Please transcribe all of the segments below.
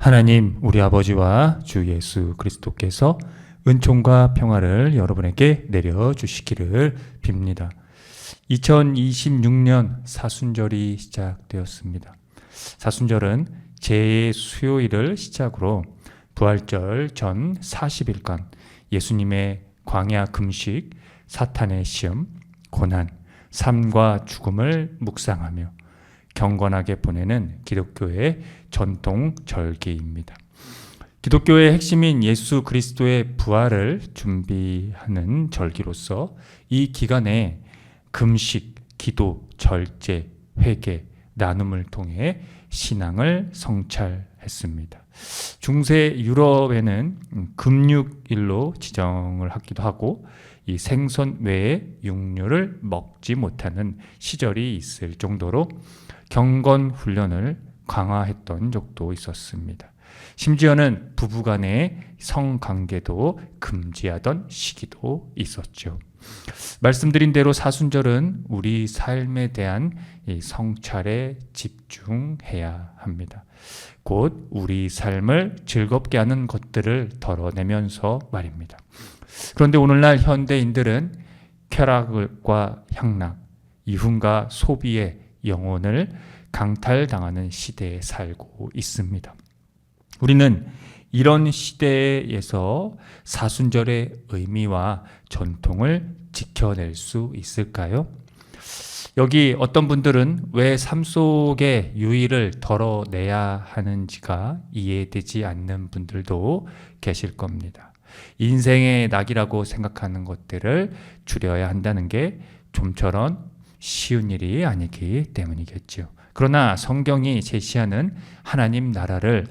하나님 우리 아버지와 주 예수 그리스도께서 은총과 평화를 여러분에게 내려주시기를 빕니다. 2026년 사순절이 시작되었습니다. 사순절은 제 수요일을 시작으로 부활절 전 40일간 예수님의 광야 금식, 사탄의 시험, 고난, 삶과 죽음을 묵상하며 경건하게 보내는 기독교의 전통 절기입니다. 기독교의 핵심인 예수 그리스도의 부활을 준비하는 절기로서 이 기간에 금식, 기도, 절제, 회개, 나눔을 통해 신앙을 성찰했습니다. 중세 유럽에는 금육일로 지정을 하기도 하고 이 생선 외에 육류를 먹지 못하는 시절이 있을 정도로 경건 훈련을 강화했던 적도 있었습니다. 심지어는 부부간의 성관계도 금지하던 시기도 있었죠. 말씀드린 대로 사순절은 우리 삶에 대한 이 성찰에 집중해야 합니다. 곧 우리 삶을 즐겁게 하는 것들을 덜어내면서 말입니다. 그런데 오늘날 현대인들은 쾌락과 향락, 이훈과 소비의 영혼을 강탈당하는 시대에 살고 있습니다. 우리는 이런 시대에서 사순절의 의미와 전통을 지켜낼 수 있을까요? 여기 어떤 분들은 왜 삶 속의 유의를 덜어내야 하는지가 이해되지 않는 분들도 계실 겁니다. 인생의 낙이라고 생각하는 것들을 줄여야 한다는 게 좀처럼 쉬운 일이 아니기 때문이겠죠. 그러나 성경이 제시하는 하나님 나라를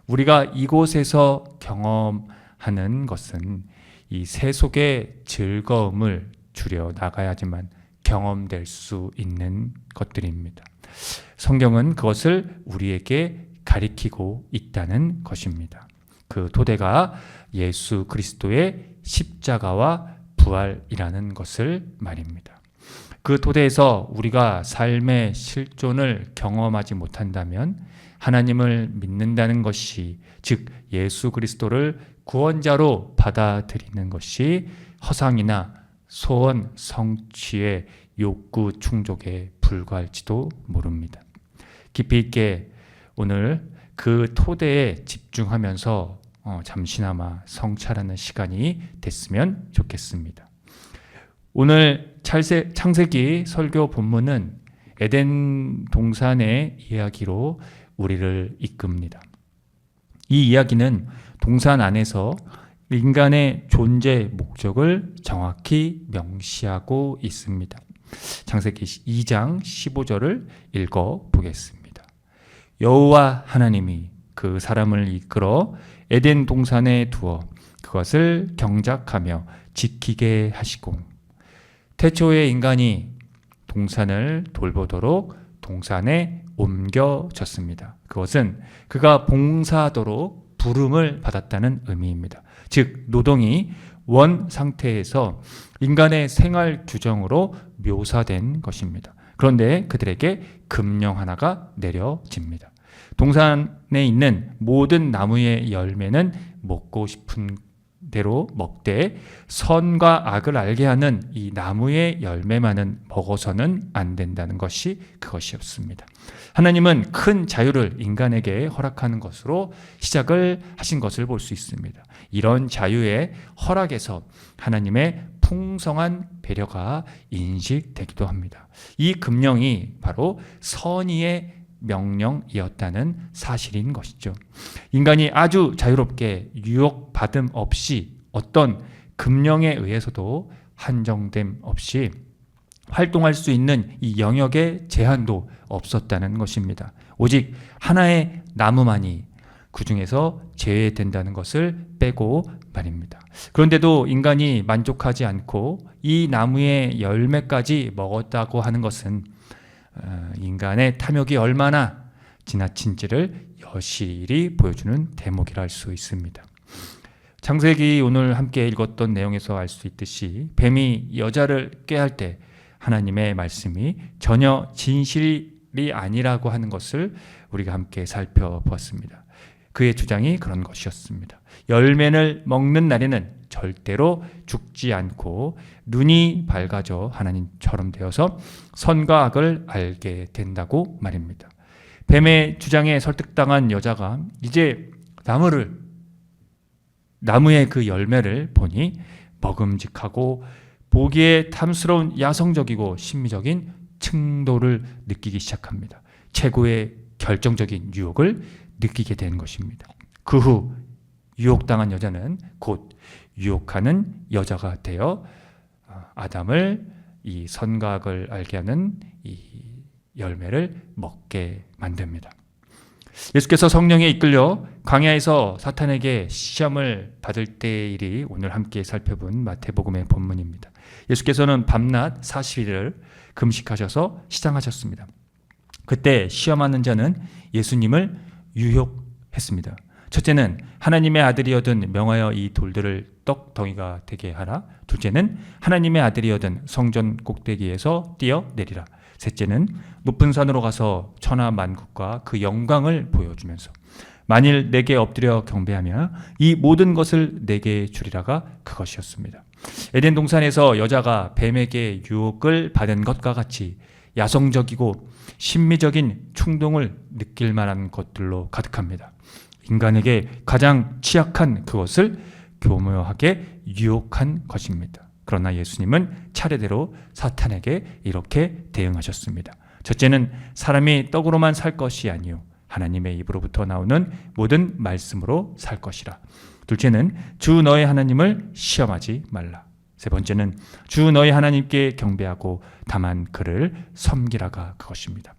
우리가 이곳에서 경험하는 것은 이 세속의 즐거움을 줄여 나가야지만 경험될 수 있는 것들입니다. 성경은 그것을 우리에게 가리키고 있다는 것입니다. 그 토대가 예수 그리스도의 십자가와 부활이라는 것을 말입니다. 그 토대에서 우리가 삶의 실존을 경험하지 못한다면 하나님을 믿는다는 것이, 즉 예수 그리스도를 구원자로 받아들이는 것이 허상이나 소원 성취의 욕구 충족에 불과할지도 모릅니다. 깊이 있게 오늘 그 토대에 집중하면서 잠시나마 성찰하는 시간이 됐으면 좋겠습니다. 오늘 창세기 설교 본문은 에덴 동산의 이야기로 우리를 이끕니다. 이 이야기는 동산 안에서 인간의 존재 목적을 정확히 명시하고 있습니다. 창세기 2장 15절을 읽어보겠습니다. 여호와 하나님이 그 사람을 이끌어 에덴 동산에 두어 그것을 경작하며 지키게 하시고 태초에 인간이 동산을 돌보도록 동산에 옮겨졌습니다. 그것은 그가 봉사하도록 부름을 받았다는 의미입니다. 즉 노동이 원 상태에서 인간의 생활 규정으로 묘사된 것입니다. 그런데 그들에게 금령 하나가 내려집니다. 동산에 있는 모든 나무의 열매는 먹고 싶은 대로 먹되 선과 악을 알게 하는 이 나무의 열매만은 먹어서는 안 된다는 것이 그것이었습니다. 하나님은 큰 자유를 인간에게 허락하는 것으로 시작을 하신 것을 볼 수 있습니다. 이런 자유의 허락에서 하나님의 풍성한 배려가 인식되기도 합니다. 이 금령이 바로 선의의 명령이었다는 사실인 것이죠. 인간이 아주 자유롭게 유혹받음 없이 어떤 금령에 의해서도 한정됨 없이 활동할 수 있는 이 영역의 제한도 없었다는 것입니다. 오직 하나의 나무만이 그 중에서 제외된다는 것을 빼고 말입니다. 그런데도 인간이 만족하지 않고 이 나무의 열매까지 먹었다고 하는 것은 인간의 탐욕이 얼마나 지나친지를 여실히 보여주는 대목이라 할 수 있습니다. 창세기 오늘 함께 읽었던 내용에서 알 수 있듯이 뱀이 여자를 꾀할 때 하나님의 말씀이 전혀 진실이 아니라고 하는 것을 우리가 함께 살펴보았습니다. 그의 주장이 그런 것이었습니다. 열매를 먹는 날에는 절대로 죽지 않고 눈이 밝아져 하나님처럼 되어서 선과 악을 알게 된다고 말입니다. 뱀의 주장에 설득당한 여자가 이제 나무의 그 열매를 보니 먹음직하고 보기에 탐스러운 야성적이고 심미적인 층도를 느끼기 시작합니다. 최고의 결정적인 유혹을 느끼게 된 것입니다. 그 후 유혹당한 여자는 곧 유혹하는 여자가 되어 아담을 이 선과 악을 알게 하는 이 열매를 먹게 만듭니다. 예수께서 성령에 이끌려 광야에서 사탄에게 시험을 받을 때의 일이 오늘 함께 살펴본 마태복음의 본문입니다. 예수께서는 밤낮 40일을 금식하셔서 시장하셨습니다. 그때 시험하는 자는 예수님을 유혹했습니다. 첫째는 하나님의 아들이여든 명하여 이 돌들을 떡덩이가 되게 하라. 둘째는 하나님의 아들이여든 성전 꼭대기에서 뛰어내리라. 셋째는 높은 산으로 가서 천하 만국과 그 영광을 보여주면서 만일 내게 엎드려 경배하며 이 모든 것을 내게 주리라가 그것이었습니다. 에덴 동산에서 여자가 뱀에게 유혹을 받은 것과 같이 야성적이고 심미적인 충동을 느낄 만한 것들로 가득합니다. 인간에게 가장 취약한 그것을 교묘하게 유혹한 것입니다. 그러나 예수님은 차례대로 사탄에게 이렇게 대응하셨습니다. 첫째는 사람이 떡으로만 살 것이 아니요 하나님의 입으로부터 나오는 모든 말씀으로 살 것이라. 둘째는 주 너의 하나님을 시험하지 말라. 세 번째는 주 너의 하나님께 경배하고 다만 그를 섬기라가 그것입니다.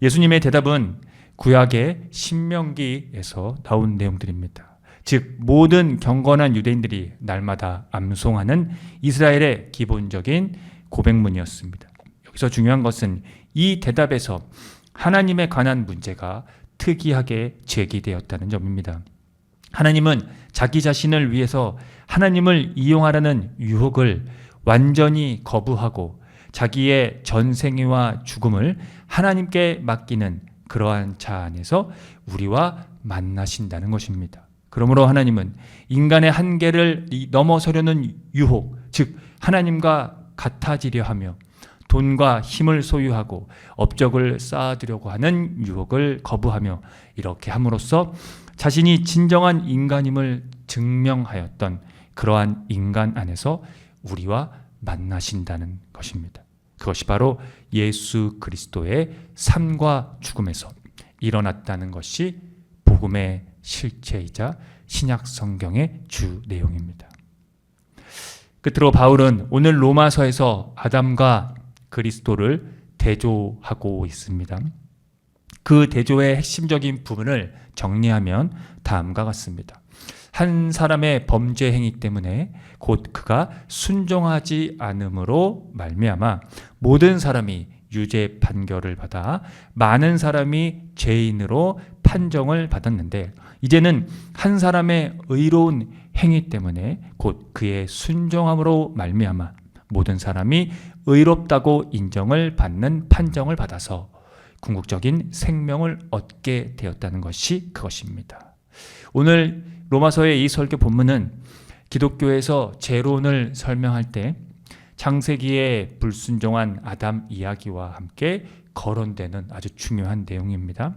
예수님의 대답은 구약의 신명기에서 나온 내용들입니다. 즉 모든 경건한 유대인들이 날마다 암송하는 이스라엘의 기본적인 고백문이었습니다. 여기서 중요한 것은 이 대답에서 하나님에 관한 문제가 특이하게 제기되었다는 점입니다. 하나님은 자기 자신을 위해서 하나님을 이용하라는 유혹을 완전히 거부하고 자기의 전생애와 죽음을 하나님께 맡기는 그러한 자 안에서 우리와 만나신다는 것입니다. 그러므로 하나님은 인간의 한계를 넘어서려는 유혹, 즉 하나님과 같아지려 하며 돈과 힘을 소유하고 업적을 쌓아두려고 하는 유혹을 거부하며 이렇게 함으로써 자신이 진정한 인간임을 증명하였던 그러한 인간 안에서 우리와 만나신다는 것입니다. 그것이 바로 예수 그리스도의 삶과 죽음에서 일어났다는 것이 복음의 실체이자 신약 성경의 주 내용입니다. 끝으로 바울은 오늘 로마서에서 아담과 그리스도를 대조하고 있습니다. 그 대조의 핵심적인 부분을 정리하면 다음과 같습니다. 한 사람의 범죄 행위 때문에 곧 그가 순종하지 않음으로 말미암아 모든 사람이 유죄 판결을 받아 많은 사람이 죄인으로 판정을 받았는데 이제는 한 사람의 의로운 행위 때문에 곧 그의 순종함으로 말미암아 모든 사람이 의롭다고 인정을 받는 판정을 받아서 궁극적인 생명을 얻게 되었다는 것이 그것입니다. 오늘 로마서의 이 설교 본문은 기독교에서 죄론을 설명할 때 창세기의 불순종한 아담 이야기와 함께 거론되는 아주 중요한 내용입니다.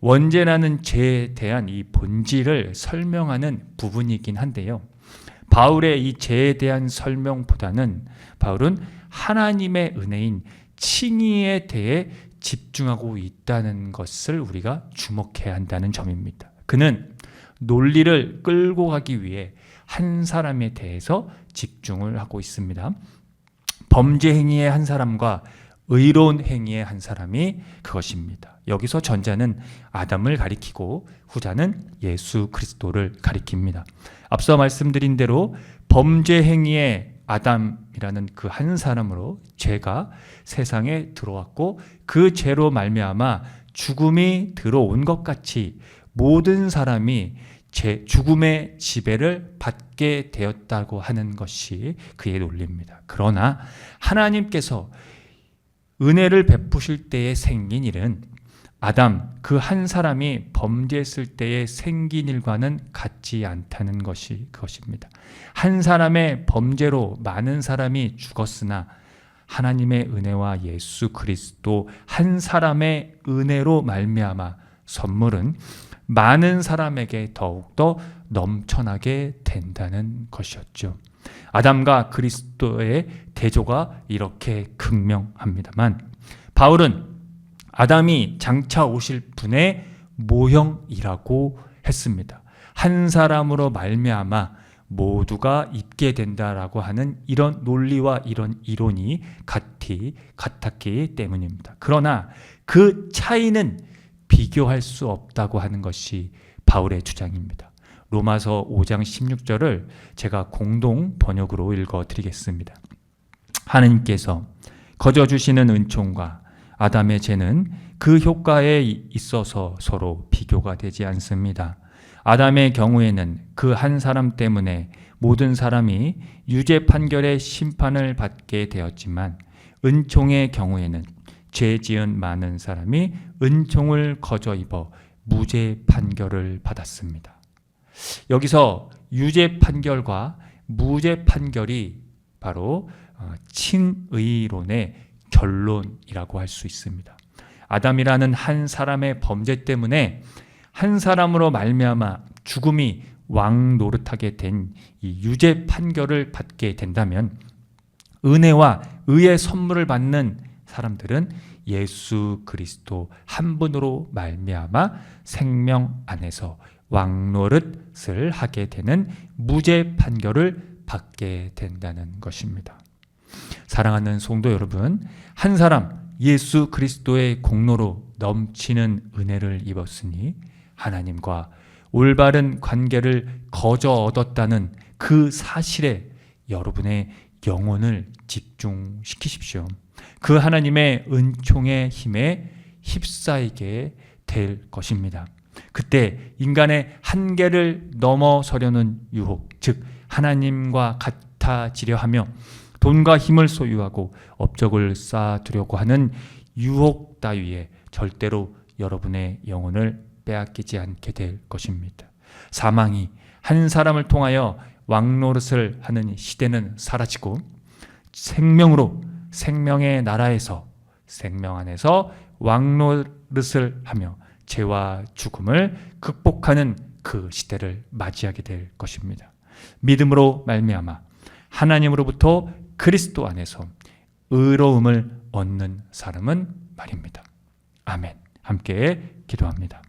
원죄라는 죄에 대한 이 본질을 설명하는 부분이긴 한데요. 바울의 이 죄에 대한 설명보다는 바울은 하나님의 은혜인 칭의에 대해 집중하고 있다는 것을 우리가 주목해야 한다는 점입니다. 그는 논리를 끌고 가기 위해 한 사람에 대해서 집중을 하고 있습니다. 범죄 행위의 한 사람과 의로운 행위의 한 사람이 그것입니다. 여기서 전자는 아담을 가리키고 후자는 예수 그리스도를 가리킵니다. 앞서 말씀드린 대로 범죄 행위의 아담이라는 그 한 사람으로 죄가 세상에 들어왔고 그 죄로 말미암아 죽음이 들어온 것 같이 모든 사람이 죽음의 지배를 받게 되었다고 하는 것이 그의 논리입니다. 그러나 하나님께서 은혜를 베푸실 때에 생긴 일은 아담 그 한 사람이 범죄했을 때의 생긴 일과는 같지 않다는 것이 그것입니다. 한 사람의 범죄로 많은 사람이 죽었으나 하나님의 은혜와 예수 그리스도 한 사람의 은혜로 말미암아 선물은 많은 사람에게 더욱더 넘쳐나게 된다는 것이었죠. 아담과 그리스도의 대조가 이렇게 극명합니다만 바울은 아담이 장차 오실 분의 모형이라고 했습니다. 한 사람으로 말미암아 모두가 입게 된다라고 하는 이런 논리와 이런 이론이 같았기 때문입니다. 그러나 그 차이는 비교할 수 없다고 하는 것이 바울의 주장입니다. 로마서 5장 16절을 제가 공동 번역으로 읽어드리겠습니다. 하느님께서 거저 주시는 은총과 아담의 죄는 그 효과에 있어서 서로 비교가 되지 않습니다. 아담의 경우에는 그 한 사람 때문에 모든 사람이 유죄 판결의 심판을 받게 되었지만 은총의 경우에는 죄 지은 많은 사람이 은총을 거저 입어 무죄 판결을 받았습니다. 여기서 유죄 판결과 무죄 판결이 바로 친의론의 결론이라고 할 수 있습니다. 아담이라는 한 사람의 범죄 때문에 한 사람으로 말미암아 죽음이 왕 노릇하게 된 이 유죄 판결을 받게 된다면 은혜와 의의 선물을 받는 사람들은 예수 그리스도 한 분으로 말미암아 생명 안에서 왕 노릇을 하게 되는 무죄 판결을 받게 된다는 것입니다. 사랑하는 성도 여러분, 한 사람 예수 그리스도의 공로로 넘치는 은혜를 입었으니 하나님과 올바른 관계를 거저 얻었다는 그 사실에 여러분의 영혼을 집중시키십시오. 그 하나님의 은총의 힘에 휩싸이게 될 것입니다. 그때 인간의 한계를 넘어서려는 유혹, 즉 하나님과 같아지려 하며 돈과 힘을 소유하고 업적을 쌓아두려고 하는 유혹 따위에 절대로 여러분의 영혼을 빼앗기지 않게 될 것입니다. 사망이 한 사람을 통하여 왕노릇을 하는 시대는 사라지고 생명으로 생명의 나라에서 생명 안에서 왕노릇을 하며 죄와 죽음을 극복하는 그 시대를 맞이하게 될 것입니다. 믿음으로 말미암아 하나님으로부터 그리스도 안에서 의로움을 얻는 사람은 말입니다. 아멘. 함께 기도합니다.